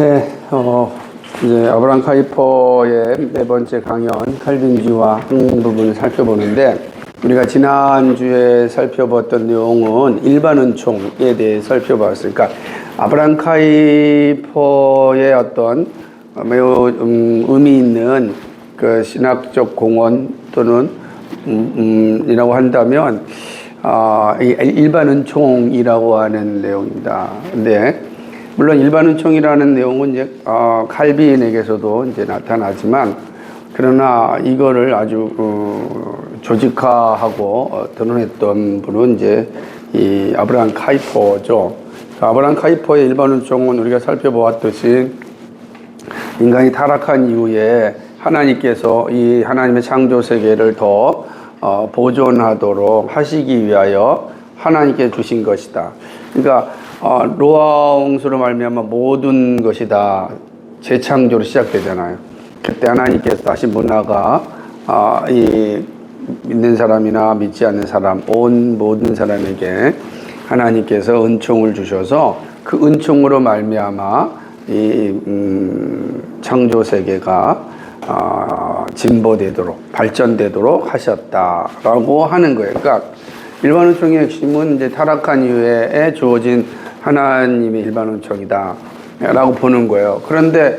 네, 이제 아브라함 카이퍼의 네 번째 강연 칼빈주의와 한 부분을 살펴보는데, 우리가 지난주에 살펴봤던 내용은 일반 은총에 대해 살펴봤으니까, 아브라함 카이퍼의 어떤 매우 의미 있는 그 신학적 공헌 또는 이라고 한다면 일반 은총이라고 하는 내용입니다. 근데 물론 일반 은총이라는 내용은 이제 칼빈에게서도 이제 나타나지만, 그러나 이거를 아주 조직화하고 드러냈던 분은 이제 이 아브라함 카이퍼죠. 아브라함 카이퍼의 일반 은총은 우리가 살펴보았듯이 인간이 타락한 이후에 하나님께서 이 하나님의 창조 세계를 더 보존하도록 하시기 위하여 하나님께 주신 것이다. 그러니까 노아 홍수로 말미암아 모든 것이 다 재창조로 시작되잖아요. 그때 하나님께서 다시 문화가 이 믿는 사람이나 믿지 않는 사람, 모든 사람에게 하나님께서 은총을 주셔서 그 은총으로 말미암아 이 창조 세계가 진보되도록 발전되도록 하셨다라고 하는 거예요. 그러니까 일반 은총의 핵심은 이제 타락한 이후에 주어진 하나님의 일반 은총이다 라고 보는 거예요. 그런데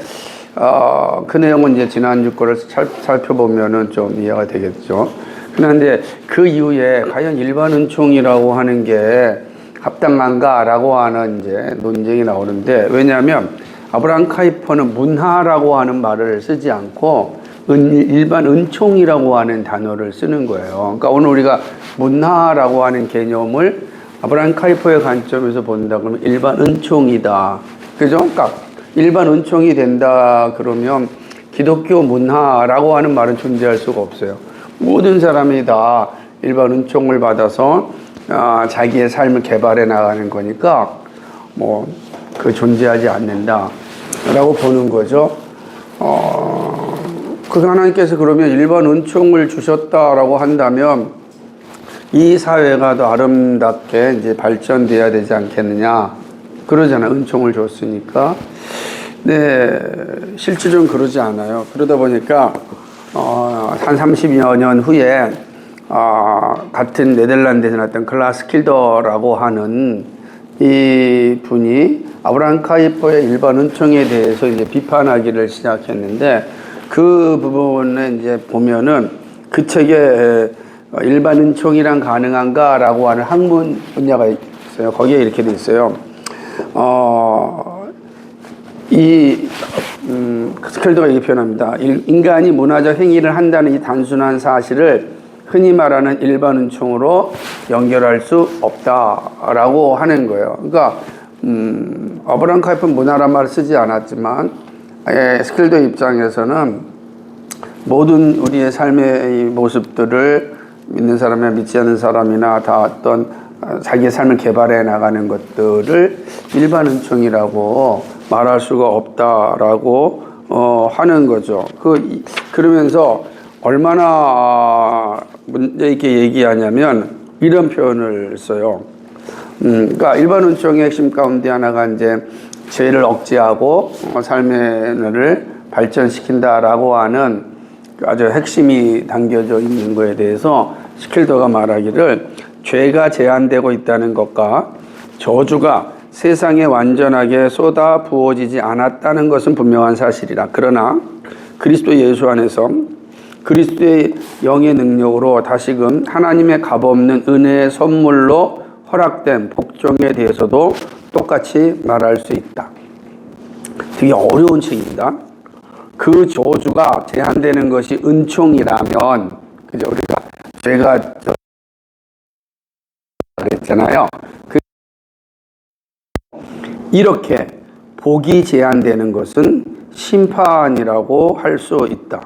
그 내용은 이제 지난주 거를 살펴보면은 좀 이해가 되겠죠. 그런데 그 이후에 과연 일반 은총이라고 하는 게 합당한가라고 하는 이제 논쟁이 나오는데, 왜냐하면 아브라함 카이퍼는 문하라고 하는 말을 쓰지 않고 일반 은총이라고 하는 단어를 쓰는 거예요. 그러니까 오늘 우리가 문하라고 하는 개념을 아브라함 카이퍼의 관점에서 본다 그러면 일반 은총이다. 그죠? 그러니까 일반 은총이 된다 그러면 기독교 문하라고 하는 말은 존재할 수가 없어요. 모든 사람이 다 일반 은총을 받아서 자기의 삶을 개발해 나가는 거니까 그 존재하지 않는다라고 보는 거죠. 그 하나님께서 그러면 일반 은총을 주셨다라고 한다면 이 사회가 더 아름답게 이제 발전돼야 되지 않겠느냐, 그러잖아요. 은총을 줬으니까. 네, 실질적으로 그러지 않아요. 그러다 보니까 한 30여 년 후에 같은 네덜란드에서 났던 클라스 킬더라고 하는 이 분이 아브라함 카이퍼의 일반 은총에 대해서 이제 비판하기를 시작했는데, 그 부분에 이제 보면은 그 책에 일반 은총이란 가능한가라고 하는 학문 분야가 있어요. 거기에 이렇게 돼 있어요. 스켈더가 이렇게 표현합니다. 인간이 문화적 행위를 한다는 이 단순한 사실을 흔히 말하는 일반 은총으로 연결할 수 없다라고 하는 거예요. 그러니까 아브라함 카이퍼는 문화란 말을 쓰지 않았지만, 스켈더 입장에서는 모든 우리의 삶의 모습들을 믿는 사람이나 믿지 않는 사람이나 다 어떤 자기의 삶을 개발해 나가는 것들을 일반 은총이라고 말할 수가 없다라고 하는 거죠. 그러면서 얼마나 문제 있게 얘기하냐면 이런 표현을 써요. 그러니까 일반 은총의 핵심 가운데 하나가 이제 죄를 억제하고 삶의 를 발전시킨다라고 하는 아주 핵심이 담겨져 있는 거에 대해서 스킬더가 말하기를, 죄가 제한되고 있다는 것과 저주가 세상에 완전하게 쏟아 부어지지 않았다는 것은 분명한 사실이라. 그러나 그리스도 예수 안에서 그리스도의 영의 능력으로 다시금 하나님의 값없는 은혜의 선물로 허락된 복종에 대해서도 똑같이 말할 수 있다. 되게 어려운 책입니다. 그 저주가 제한되는 것이 은총이라면, 그죠? 우리가 죄가 그랬잖아요. 이렇게 복이 제한되는 것은 심판이라고 할 수 있다.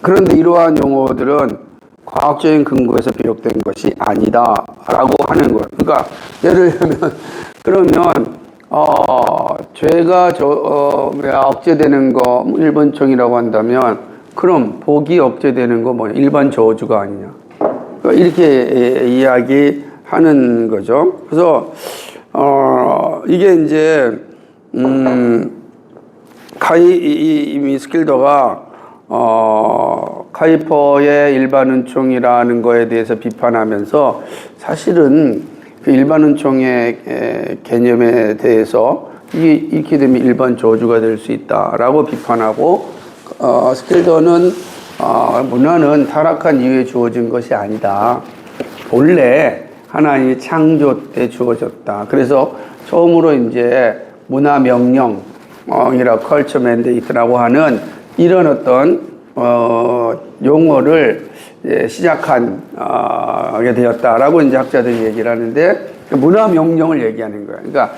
그런데 이러한 용어들은 과학적인 근거에서 비롯된 것이 아니다라고 하는 거예요. 그러니까 예를 들면 그러면 죄가 억제되는 거 일반 은총이라고 한다면, 그럼 복이 억제되는 거 뭐냐? 일반 저주가 아니냐? 이렇게 이야기하는 거죠. 그래서 이게 이제 이미 스킬더가 카이퍼의 일반 은총이라는 거에 대해서 비판하면서 사실은 그 일반 은총의 개념에 대해서 이렇게 되면 일반 저주가 될 수 있다라고 비판하고, 스킬더는 문화는 타락한 이후에 주어진 것이 아니다. 본래 하나님이 창조 때 주어졌다. 그래서 처음으로 이제 문화 명령이라고 컬처 맨데이트라고 하는 이런 어떤 용어를 시작하게 되었다라고 이제 학자들이 얘기를 하는데, 문화 명령을 얘기하는 거예요. 그러니까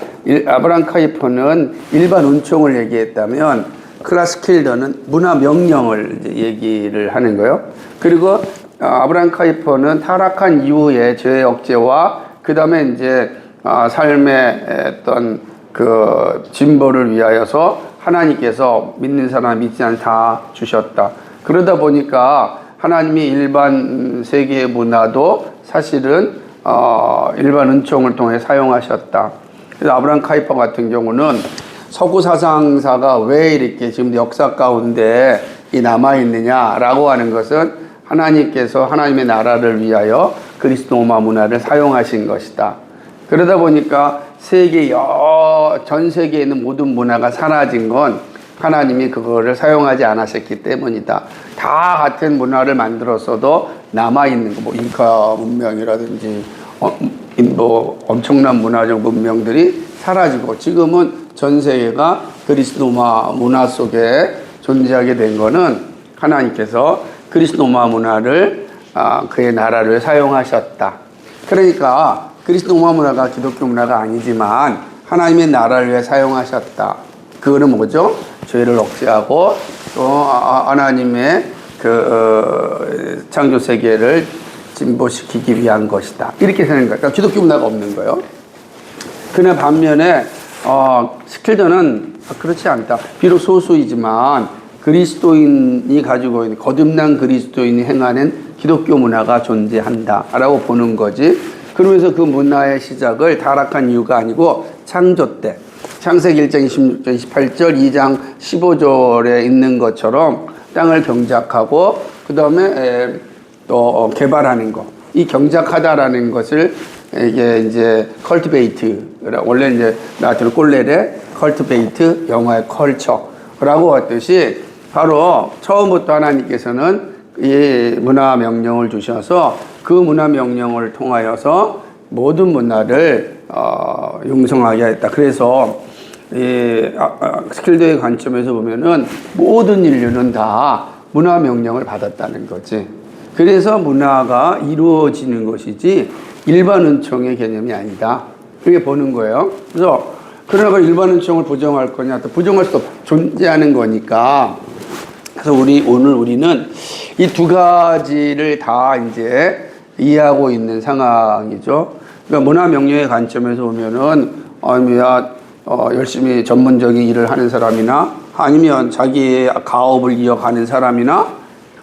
아브라함 카이퍼는 일반 은총을 얘기했다면 클라스 킬더는 문화 명령을 이제 얘기를 하는 거예요. 그리고 아브라함 카이퍼는 타락한 이후에 죄의 억제와 그 다음에 이제 삶의 어떤 그 진보를 위하여서 하나님께서 믿는 사람 믿지 않는 다 주셨다. 그러다 보니까 하나님이 일반 세계의 문화도 사실은 일반 은총을 통해 사용하셨다. 그래서 아브라함 카이퍼 같은 경우는 서구 사상사가 왜 이렇게 지금 역사 가운데 남아있느냐라고 하는 것은 하나님께서 하나님의 나라를 위하여 그리스도마 문화를 사용하신 것이다. 그러다 보니까 전 세계에 있는 모든 문화가 사라진 건 하나님이 그거를 사용하지 않으셨기 때문이다. 다 같은 문화를 만들었어도 남아있는 거, 뭐 잉카 문명이라든지 뭐 엄청난 문화적 문명들이 사라지고, 지금은 전 세계가 그리스도마 문화 속에 존재하게 된 거는 하나님께서 그리스도마 문화를 그의 나라를 사용하셨다. 그러니까 그리스도마 문화가 기독교 문화가 아니지만 하나님의 나라를 위해 사용하셨다. 그거는 뭐죠? 죄를 억제하고 또 하나님의 그 창조 세계를 진보시키기 위한 것이다. 이렇게 되는 거예요. 그러니까 기독교 문화가 없는 거예요. 그러나 반면에 스킬더는 그렇지 않다. 비록 소수이지만 그리스도인이 가지고 있는 거듭난 그리스도인이 행하는 기독교 문화가 존재한다라고 보는 거지. 그러면서 그 문화의 시작을 타락한 이유가 아니고 창조 때, 창세기 1장 26절 28절 2장 15절에 있는 것처럼 땅을 경작하고 그 다음에 또 개발하는 것, 이 경작하다라는 것을 이게 이제 cultivate, 원래 이제 라틴어 꼴레레 cultivate, 영어의 culture라고 했듯이 바로 처음부터 하나님께서는 이 문화 명령을 주셔서 그 문화 명령을 통하여서 모든 문화를 융성하게 했다. 그래서 이 스킬더의 관점에서 보면은 모든 인류는 다 문화 명령을 받았다는 거지. 그래서 문화가 이루어지는 것이지 일반 은총의 개념이 아니다. 그렇게 보는 거예요. 그래서 그러나 일반 은총을 부정할 거냐? 또 부정할 수 없어. 존재하는 거니까. 그래서 오늘 우리는 이 두 가지를 다 이제 이해하고 있는 상황이죠. 그러니까 문화 명령의 관점에서 보면은 열심히 전문적인 일을 하는 사람이나 아니면 자기의 가업을 이어가는 사람이나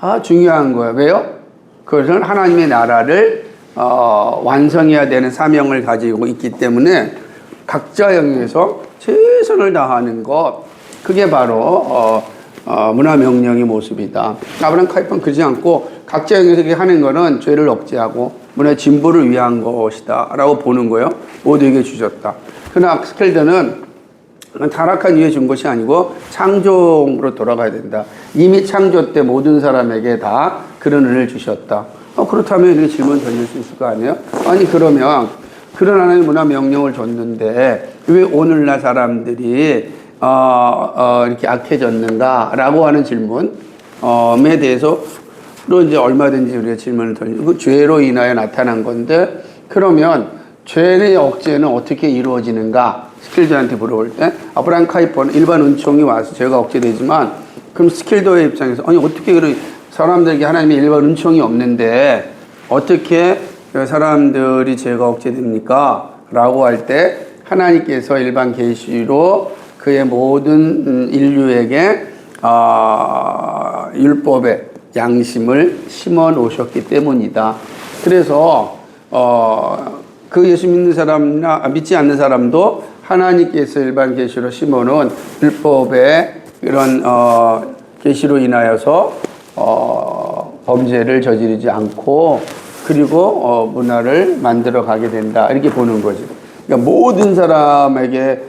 다 중요한 거예요. 왜요? 그것은 하나님의 나라를 완성해야 되는 사명을 가지고 있기 때문에 각자 영역에서 최선을 다하는 것, 그게 바로 문화 명령의 모습이다. 아브라함 카이퍼는 그러지 않고 각자 영역에서 하는 거는 죄를 억제하고 문화의 진보를 위한 것이다 라고 보는 거예요. 모두에게 주셨다. 그러나 스켈더는 타락한 이후에 준 것이 아니고 창조로 돌아가야 된다. 이미 창조 때 모든 사람에게 다 그런 은혜를 주셨다. 그렇다면 이렇게 질문 던질 수 있을 거 아니에요? 아니 그러면 그런 하나님의 문화 명령을 줬는데 왜 오늘날 사람들이 이렇게 악해졌는가라고 하는 질문에 대해서로 이제 얼마든지 우리가 질문을 던지고, 그 죄로 인하여 나타난 건데 그러면 죄의 억제는 어떻게 이루어지는가? 스킬더한테 물어볼 때 아브라함 카이퍼는 일반 은총이 와서 죄가 억제되지만, 그럼 스킬더의 입장에서 아니 어떻게 그런 사람들에게 하나님의 일반 은총이 없는데 어떻게 사람들이 죄가 억제됩니까? 라고 할 때 하나님께서 일반 계시로 그의 모든 인류에게 율법의 양심을 심어 놓으셨기 때문이다. 그래서 그 예수 믿는 사람이나 믿지 않는 사람도 하나님께서 일반 계시로 심어놓은 율법의 이런 계시로 인하여서 범죄를 저지르지 않고 그리고 문화를 만들어 가게 된다 이렇게 보는 거죠. 그러니까 모든 사람에게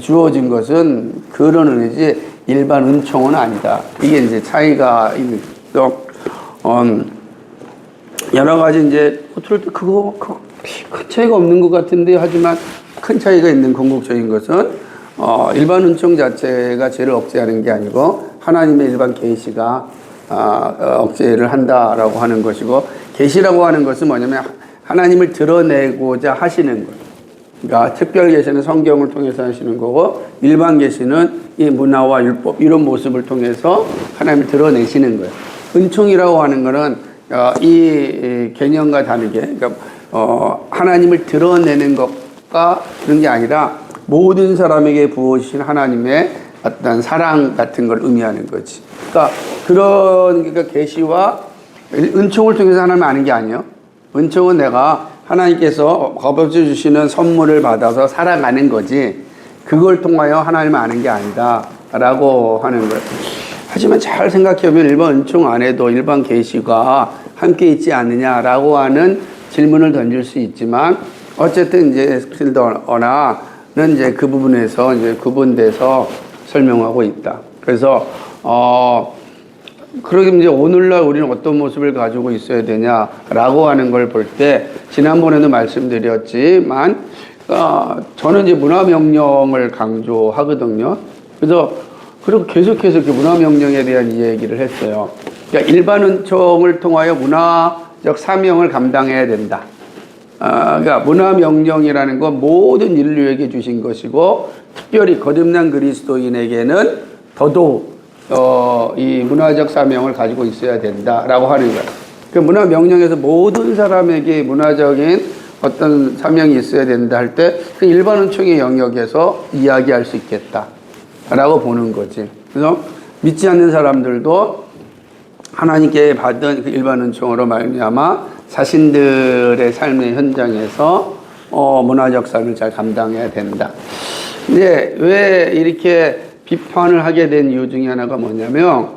주어진 것은 그런 은혜지 일반 은총은 아니다. 이게 이제 차이가 있는 여러 가지 이제 들을 때 그거 큰 차이가 없는 것 같은데 하지만 큰 차이가 있는 궁극적인 것은 일반 은총 자체가 죄를 억제하는 게 아니고 하나님의 일반 계시가 억제를 한다라고 하는 것이고 계시라고 하는 것은 뭐냐면 하나님을 드러내고자 하시는 것. 그러니까 특별 계시는 성경을 통해서 하시는 거고 일반 계시는 이 문화와 율법 이런 모습을 통해서 하나님을 드러내시는 거예요. 은총이라고 하는 거는 이 개념과 다르게 그러니까 하나님을 드러내는 것과 그런 게 아니라 모든 사람에게 부어주신 하나님의 어떤 사랑 같은 걸 의미하는 거지. 그러니까 계시와 은총을 통해서 하나님을 아는 게 아니에요. 은총은 내가 하나님께서 값없이 주시는 선물을 받아서 살아가는 거지 그걸 통하여 하나님을 아는 게 아니다 라고 하는 거예요. 하지만 잘 생각해보면 일반 은총 안에도 일반 계시가 함께 있지 않느냐라고 하는 질문을 던질 수 있지만 어쨌든 이제 스킬더어나는 이제 그 부분에서 이제 구분돼서 설명하고 있다. 그래서 그러게 이제 오늘날 우리는 어떤 모습을 가지고 있어야 되냐라고 하는 걸 볼 때 지난번에도 말씀드렸지만 저는 이제 문화명령을 강조하거든요. 그리고 계속해서 이렇게 문화명령에 대한 이야기를 했어요. 그러니까 일반 은총을 통하여 문화적 사명을 감당해야 된다. 그러니까 문화명령이라는 건 모든 인류에게 주신 것이고 특별히 거듭난 그리스도인에게는 더더욱 이 문화적 사명을 가지고 있어야 된다라고 하는 거예요. 그 문화명령에서 모든 사람에게 문화적인 어떤 사명이 있어야 된다 할 때 그 일반 은총의 영역에서 이야기할 수 있겠다라고 보는 거지. 그래서 믿지 않는 사람들도 하나님께 받은 그 일반 은총으로 말미암아 자신들의 삶의 현장에서 문화적 삶을 잘 감당해야 된다. 근데 왜 이렇게 비판을 하게 된 이유 중에 하나가 뭐냐면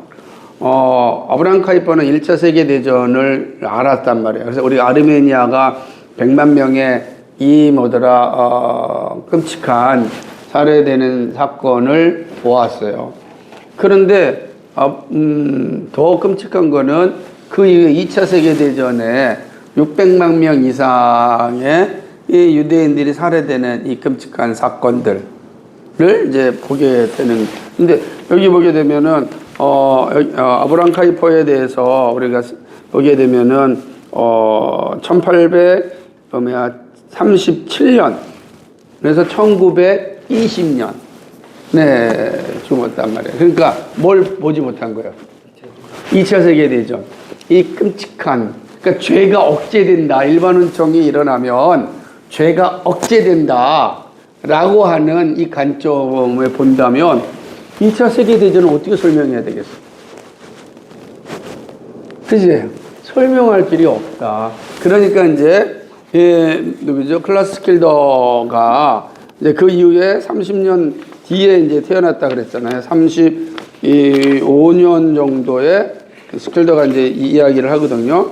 아브라함 카이퍼는 1차 세계대전을 알았단 말이에요. 그래서 우리 아르메니아가 100만 명의 끔찍한 살해되는 사건을 보았어요. 그런데 더 끔찍한 거는 그 이후에 2차 세계대전에 600만 명 이상의 이 유대인들이 살해되는 이 끔찍한 사건들을 이제 보게 되는. 근데 여기 보게 되면은 아브라함 카이퍼에 대해서 우리가 보게 되면은 1837년 그래서 1920년 죽었단 말이에요. 그러니까 뭘 보지 못한 거예요? 2차 세계대전. 이 끔찍한, 그러니까 죄가 억제된다. 일반 은총이 일어나면 죄가 억제된다. 라고 하는 이 관점을 본다면 2차 세계대전을 어떻게 설명해야 되겠어? 그치? 설명할 길이 없다. 그러니까 이제, 누구죠? 클라스 스킬더가 이제 그 이후에 30년 뒤에 이제 태어났다 그랬잖아요. 35년 정도의 스킬더가 이제 이 이야기를 하거든요.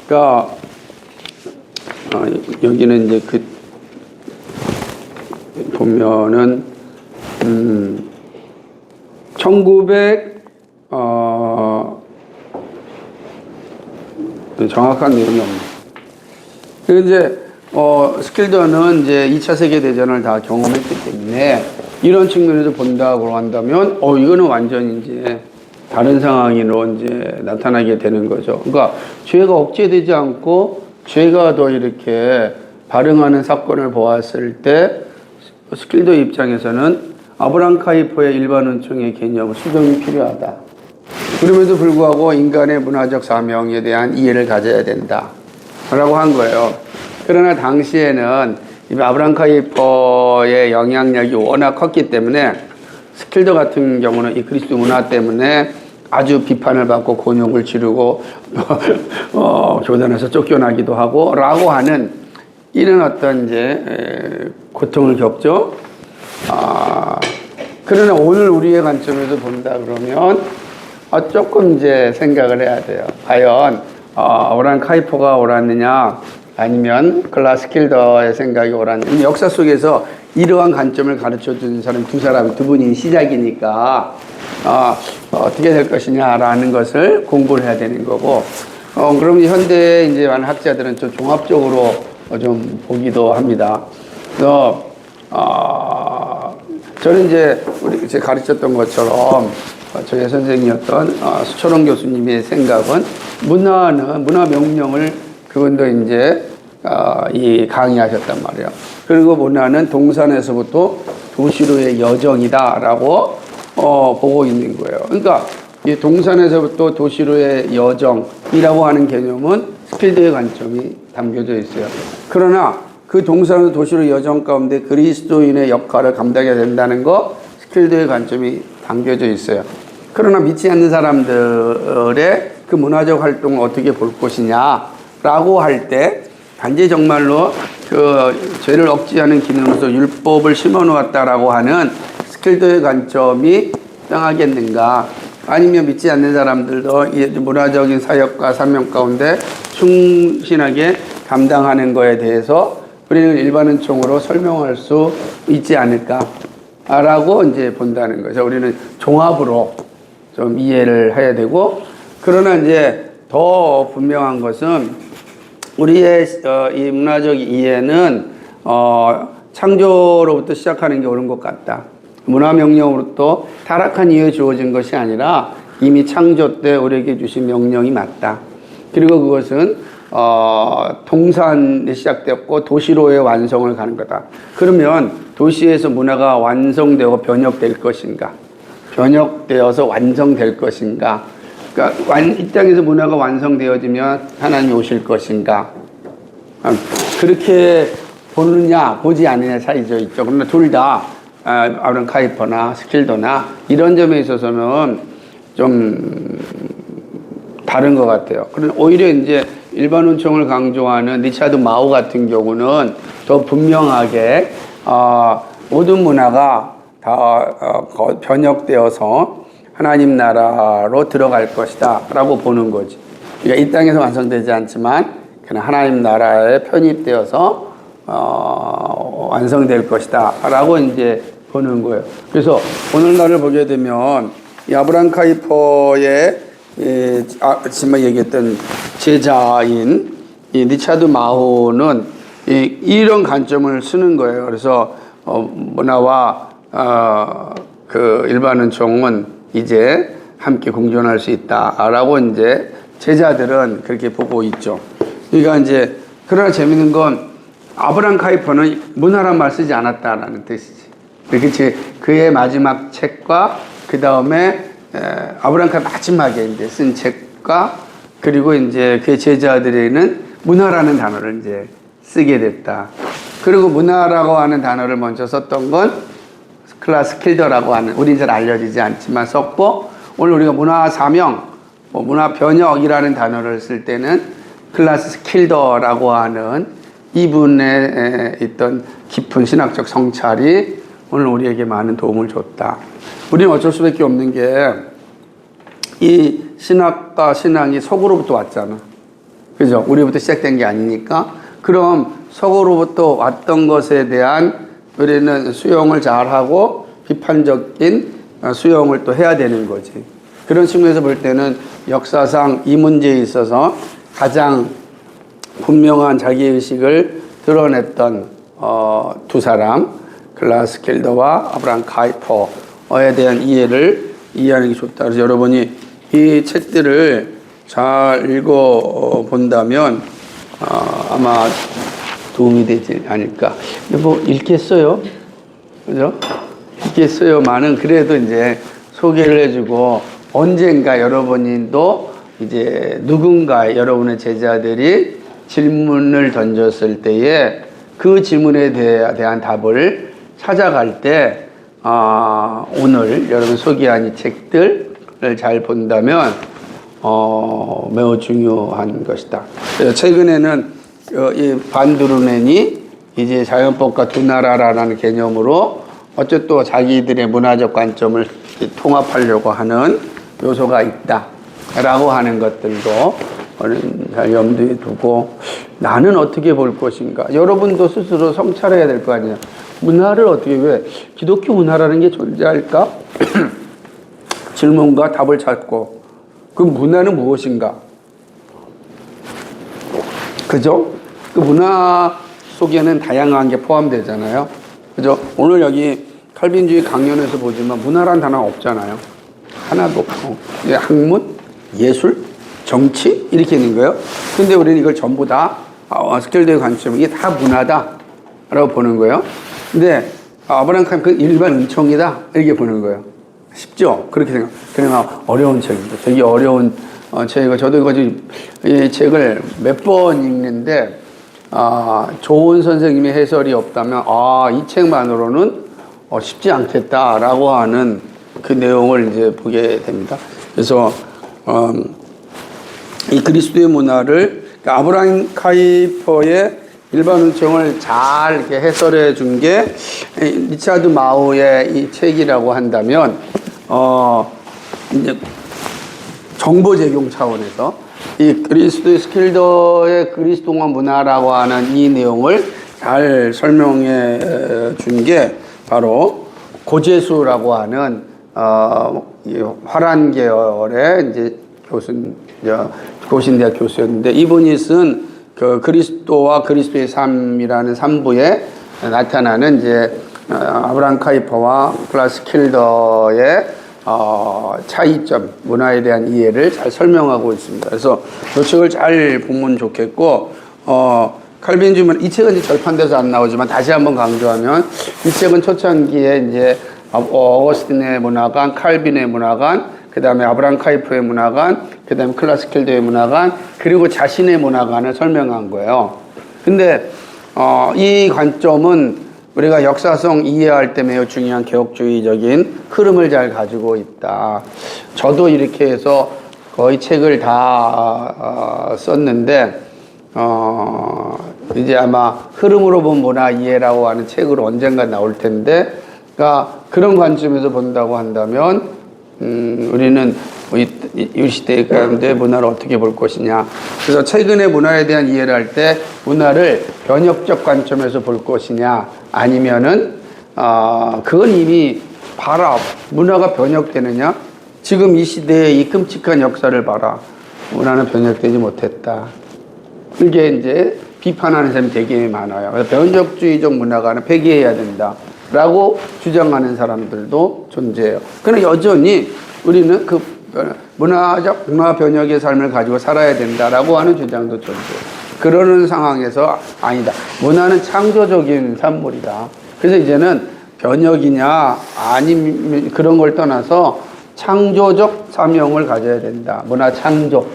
그러니까, 여기는 이제 보면은, 정확한 내용이 없네. 이제, 스킬더는 이제 2차 세계대전을 다 경험했기 때문에 이런 측면에서 본다고 한다면, 이거는 완전히 이제 다른 상황으로 이제 나타나게 되는 거죠. 그러니까 죄가 억제되지 않고 죄가 더 이렇게 발응하는 사건을 보았을 때 스킬더 입장에서는 아브라함 카이퍼의 일반 은총의 개념 수정이 필요하다. 그럼에도 불구하고 인간의 문화적 사명에 대한 이해를 가져야 된다. 라고 한 거예요. 그러나 당시에는 아브라함 카이퍼의 영향력이 워낙 컸기 때문에 스킬더 같은 경우는 이 그리스도 문화 때문에 아주 비판을 받고 곤욕을 치르고 교단에서 쫓겨나기도 하고 라고 하는 이런 어떤 이제 고통을 겪죠. 그러나 오늘 우리의 관점에서 본다 그러면 조금 이제 생각을 해야 돼요. 과연 오란 카이퍼가 옳았느냐 아니면 글라스킬더의 생각이 옳았느냐. 역사 속에서 이러한 관점을 가르쳐준 사람 두 분이 시작이니까 어떻게 될 것이냐라는 것을 공부를 해야 되는 거고, 그럼 현대 이제 많은 학자들은 좀 종합적으로 좀 보기도 합니다. 그래서 저는 이제 제가 가르쳤던 것처럼 저의 선생님이었던 수철원 교수님의 생각은 문화 명령을 그분도 이제 이 강의하셨단 말이에요. 그리고 문화는 동산에서부터 도시로의 여정이다라고 보고 있는 거예요. 그러니까 이 동산에서부터 도시로의 여정이라고 하는 개념은 스필드의 관점이 담겨져 있어요. 그러나 그 동산에서 도시로 여정 가운데 그리스도인의 역할을 감당해야 된다는 거 스킬드의 관점이 담겨져 있어요. 그러나 믿지 않는 사람들의 그 문화적 활동을 어떻게 볼 것이냐라고 할 때 단지 정말로 그 죄를 억제하는 기능으로서 율법을 심어 놓았다라고 하는 스킬드의 관점이 땅하겠는가? 아니면 믿지 않는 사람들도 이 문화적인 사역과 사명 가운데 충실하게 감당하는 거에 대해서 우리는 일반은총으로 설명할 수 있지 않을까라고 이제 본다는 거죠. 우리는 종합으로 좀 이해를 해야 되고, 그러나 이제 더 분명한 것은 우리의 이 문화적 이해는 창조로부터 시작하는 게 옳은 것 같다. 문화명령으로부터 타락한 이유에 주어진 것이 아니라 이미 창조 때 우리에게 주신 명령이 맞다. 그리고 그것은 동산에 시작되었고 도시로의 완성을 가는 거다. 그러면 도시에서 문화가 완성되고 변혁될 것인가? 변혁되어서 완성될 것인가? 그러니까 이 땅에서 문화가 완성되어지면 하나님이 오실 것인가? 그렇게 보느냐 보지 않느냐 차이죠. 있죠. 그러나 둘 다 아브라함 카이퍼나 스킬더나 이런 점에 있어서는 좀 다른 것 같아요. 그런데 오히려 이제 일반운총을 강조하는 리차드 마우 같은 경우는 더 분명하게 모든 문화가 다 변혁되어서 하나님 나라로 들어갈 것이다 라고 보는 거지. 그러니까 이 땅에서 완성되지 않지만 그냥 하나님 나라에 편입되어서 완성될 것이다 라고 이제 보는 거예요. 그래서 오늘날을 보게 되면 이 아브라함 카이퍼의 지금 얘기했던 제자인 이 리차드 마호는 이런 관점을 쓰는 거예요. 그래서 문화와 그 일반은총은 이제 함께 공존할 수 있다라고 이제 제자들은 그렇게 보고 있죠. 그러니까 이제 그러나 재밌는 건 아브라함 카이퍼는 문화란 말 쓰지 않았다라는 뜻이지. 그렇지. 그의 마지막 책과 그 다음에 아브라함 카이퍼 마지막에 이제 쓴 책과 그리고 이제 그의 제자들에는 문화라는 단어를 이제 쓰게 됐다. 그리고 문화라고 하는 단어를 먼저 썼던 건 클라스킬더라고 하는, 우린 잘 알려지지 않지만 썼고, 오늘 우리가 문화 사명, 문화 변혁이라는 단어를 쓸 때는 클라스킬더라고 하는 이분의 있던 깊은 신학적 성찰이 오늘 우리에게 많은 도움을 줬다. 우리는 어쩔 수밖에 없는 게 이 신학과 신앙이 서구로부터 왔잖아. 그죠? 우리부터 시작된 게 아니니까. 그럼 서구로부터 왔던 것에 대한 우리는 수용을 잘하고 비판적인 수용을 또 해야 되는 거지. 그런 측면에서 볼 때는 역사상 이 문제에 있어서 가장 분명한 자기의식을 드러냈던 두 사람, 글라스킬더와 아브라함 카이퍼에 대한 이해를 이해하는 게 좋다. 그래서 여러분이 이 책들을 잘 읽어본다면 아마 도움이 되지 않을까. 뭐 읽겠어요? 그죠? 읽겠어요만은 그래도 이제 소개를 해주고 언젠가 여러분도 이제 누군가 여러분의 제자들이 질문을 던졌을 때에 그 질문에 대한 답을 찾아갈 때 오늘 여러분 소개한 이 책들을 잘 본다면 매우 중요한 것이다. 그래서 최근에는 이 반드루넨이 이제 자연법과 두 나라라는 개념으로 어쨌든 자기들의 문화적 관점을 통합하려고 하는 요소가 있다라고 하는 것들도 잘 염두에 두고 나는 어떻게 볼 것인가. 여러분도 스스로 성찰해야 될 거 아니에요. 문화를 어떻게, 왜 기독교 문화라는 게 존재할까? 질문과 답을 찾고 그 문화는 무엇인가? 그죠? 그 문화 속에는 다양한 게 포함되잖아요. 그죠? 오늘 여기 칼빈주의 강연에서 보지만 문화란 단어가 없잖아요. 하나도 없고. 학문, 예술, 정치 이렇게 있는 거예요. 근데 우리는 이걸 전부 다 스켈드의 관점, 이게 다 문화다라고 보는 거예요. 근데 아브라함 카이퍼 그 일반 은총이다 이렇게 보는 거예요. 쉽죠? 그렇게 생각. 그러나 어려운 책입니다. 되게 어려운 책이고 저도 이 책을 몇 번 읽는데 좋은 선생님의 해설이 없다면 이 책만으로는 쉽지 않겠다라고 하는 그 내용을 이제 보게 됩니다. 그래서 이 그리스도의 문화를 아브라함 카이퍼의 일반 은총을 잘 이렇게 해설해 준 게 리차드 마우의 이 책이라고 한다면 이제 정보 제공 차원에서 이 그리스도의 스킬더의 그리스도와 문화라고 하는 이 내용을 잘 설명해 준 게 바로 고재수라고 하는 화란 계열의 이제 고신대학 교수였는데 이분이 쓴 그 그리스도와 그리스도의 삶이라는 3부에 나타나는 이제 아브라함 카이퍼와 클라스 킬더의 차이점, 문화에 대한 이해를 잘 설명하고 있습니다. 그래서 이 책을 잘 보면 좋겠고, 칼빈주의 이 책은 이제 절판돼서 안 나오지만 다시 한번 강조하면 이 책은 초창기에 이제 어거스틴의 문화관, 칼빈의 문화관, 그 다음에 아브라함 카이퍼의 문화관, 그 다음에 클라스 킬더의 문화관, 그리고 자신의 문화관을 설명한 거예요. 근데 이 관점은 우리가 역사성 이해할 때 매우 중요한 개혁주의적인 흐름을 잘 가지고 있다. 저도 이렇게 해서 거의 책을 다 썼는데 이제 아마 흐름으로 본 문화 이해라고 하는 책으로 언젠가 나올 텐데, 그러니까 그런 관점에서 본다고 한다면 우리는 이 시대 가운데 문화를 어떻게 볼 것이냐. 그래서 최근의 문화에 대한 이해를 할 때 문화를 변혁적 관점에서 볼 것이냐, 아니면은 그건 이미 봐라, 문화가 변혁되느냐. 지금 이 시대의 이 끔찍한 역사를 봐라, 문화는 변혁되지 못했다. 그게 이제 비판하는 사람이 되게 많아요. 그래서 변혁주의적 문화가는 폐기해야 된다 라고 주장하는 사람들도 존재해요. 그러나 여전히 우리는 그 문화 변혁의 삶을 가지고 살아야 된다라고 하는 주장도 존재해요. 그러는 상황에서 아니다, 문화는 창조적인 산물이다. 그래서 이제는 변혁이냐 아니면 그런 걸 떠나서 창조적 사명을 가져야 된다. 문화 창조.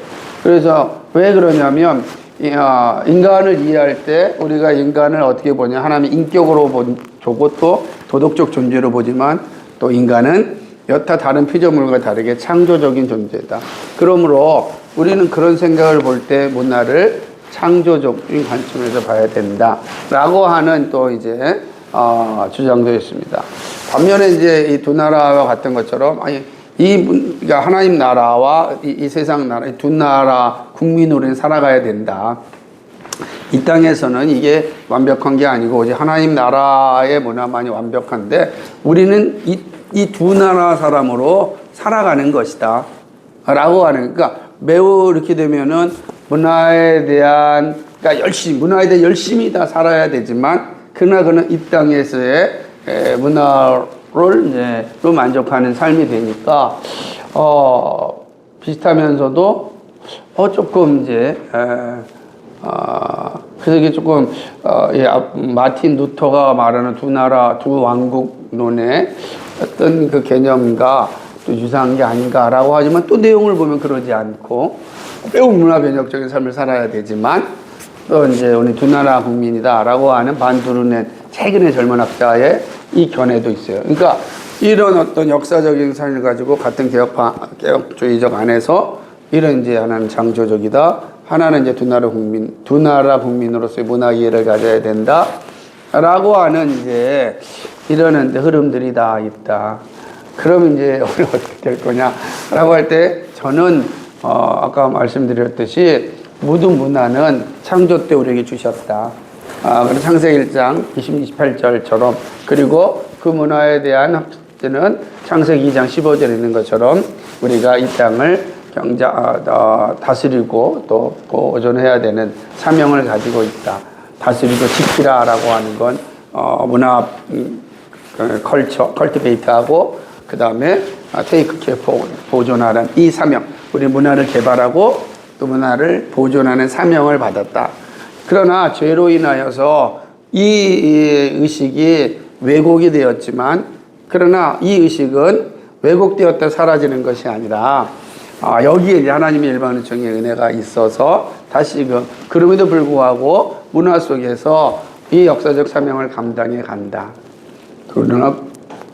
그래서 왜 그러냐면 인간을 이해할 때 우리가 인간을 어떻게 보냐, 하나님의 인격으로 보고 또 도덕적 존재로 보지만 또 인간은 여타 다른 피조물과 다르게 창조적인 존재다. 그러므로 우리는 그런 생각을 볼 때 문화를 창조적인 관점에서 봐야 된다라고 하는 또 이제 주장도 있습니다. 반면에 이제 이 두 나라와 같은 것처럼 그러니까 하나님 나라와 이 세상 나라, 이 두 나라 국민으로 살아가야 된다. 이 땅에서는 이게 완벽한 게 아니고 오직 하나님 나라의 문화만이 완벽한데 우리는 이 두 나라 사람으로 살아가는 것이다 라고 하는, 그러니까 매우 이렇게 되면은 문화에 대한 열심히 다 살아야 되지만 그러나 그는 이 땅에서의 문화를 이제 또 만족하는 삶이 되니까 비슷하면서도 조금 이제 그래서 이게 조금 마틴 루터가 말하는 두 나라 두 왕국론의 어떤 그 개념과 또 유사한 게 아닌가라고 하지만 또 내용을 보면 그러지 않고 매우 문화 변혁적인 삶을 살아야 되지만 또 이제 우리 두 나라 국민이다라고 하는 반두르넨 최근의 젊은 학자의 이 견해도 있어요. 그러니까 이런 어떤 역사적인 삶을 가지고 같은 개혁주의적 안에서 이런 이제 하나는 창조적이다, 하나는 이제 두 나라 국민으로서의 문화 이해를 가져야 된다라고 하는 이제 이러는데 흐름들이 다 있다. 그럼 이제 우리 어떻게 될 거냐라고 할 때 저는 아까 말씀드렸듯이 모든 문화는 창조 때 우리에게 주셨다. 그래서 창세기 1장 28절처럼 그리고 그 문화에 대한 학자는 창세기 2장 15절에 있는 것처럼 우리가 이 땅을 다스리고 또 보존해야 되는 사명을 가지고 있다. 다스리고 지키라라고 하는 건 문화 컬티베이트하고 그 다음에 테이크 케어 보존하는 이 사명, 우리 문화를 개발하고 또 문화를 보존하는 사명을 받았다. 그러나 죄로 인하여서 이 의식이 왜곡이 되었지만 그러나 이 의식은 왜곡되었다 사라지는 것이 아니라 여기에 이제 하나님의 일반은총의 은혜가 있어서 다시금 그럼에도 불구하고 문화 속에서 이 역사적 사명을 감당해 간다. 그러나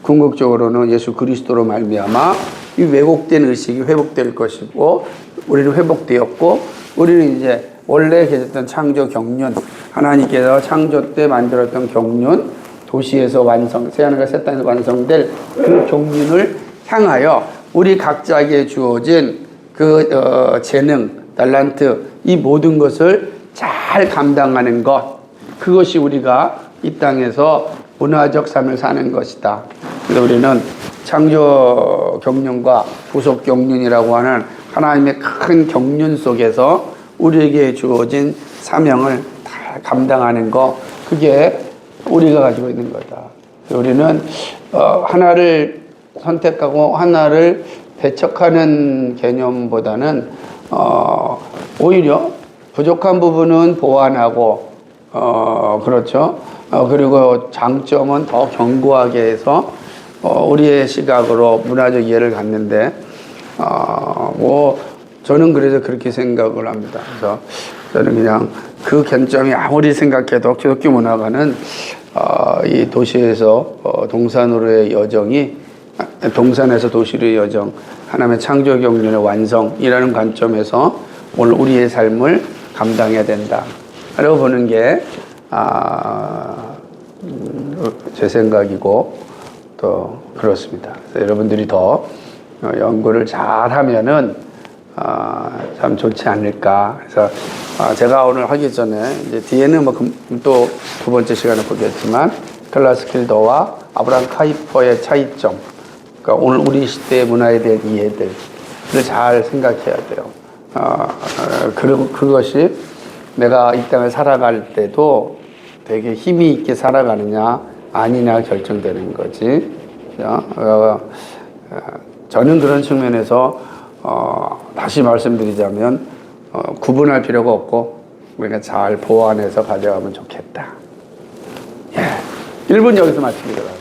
궁극적으로는 예수 그리스도로 말미암아 이 왜곡된 의식이 회복될 것이고 우리는 회복되었고 우리는 이제 원래 계셨던 창조 경륜 하나님께서 창조 때 만들었던 경륜 도시에서 완성 새하늘과 새 땅에서 완성될 그 경륜을 향하여 우리 각자에게 주어진 그 재능, 달란트 이 모든 것을 잘 감당하는 것 그것이 우리가 이 땅에서 문화적 삶을 사는 것이다. 그래서 우리는 창조 경륜과 부속 경륜이라고 하는 하나님의 큰 경륜 속에서 우리에게 주어진 사명을 다 감당하는 것 그게 우리가 가지고 있는 거다. 우리는 하나를 선택하고 하나를 배척하는 개념보다는 오히려 부족한 부분은 보완하고 그렇죠. 그리고 장점은 더 견고하게 해서 우리의 시각으로 문화적 이해를 갖는데 저는 그래서 그렇게 생각을 합니다. 그래서 저는 그냥 그 견점이 아무리 생각해도 기독교 문화가는 이 도시에서 동산으로의 여정이 동산에서 도시로의 여정 하나님의 창조 경륜의 완성이라는 관점에서 오늘 우리의 삶을 감당해야 된다 라고 보는 게 제 생각이고 또 그렇습니다. 그래서 여러분들이 더 연구를 잘 하면은 참 좋지 않을까. 그래서 제가 오늘 하기 전에 이제 뒤에는 또 두 번째 시간에 보겠지만 클라스 킬더와 아브라함 카이퍼의 차이점, 그러니까 오늘 우리 시대의 문화에 대한 이해들을 잘 생각해야 돼요. 그리고 그것이 내가 이 땅을 살아갈 때도 되게 힘이 있게 살아가느냐 아니냐 결정되는 거지. 저는 그런 측면에서 다시 말씀드리자면 구분할 필요가 없고 우리가 잘 보완해서 가져가면 좋겠다. 1분 여기서 마치기로 합니다.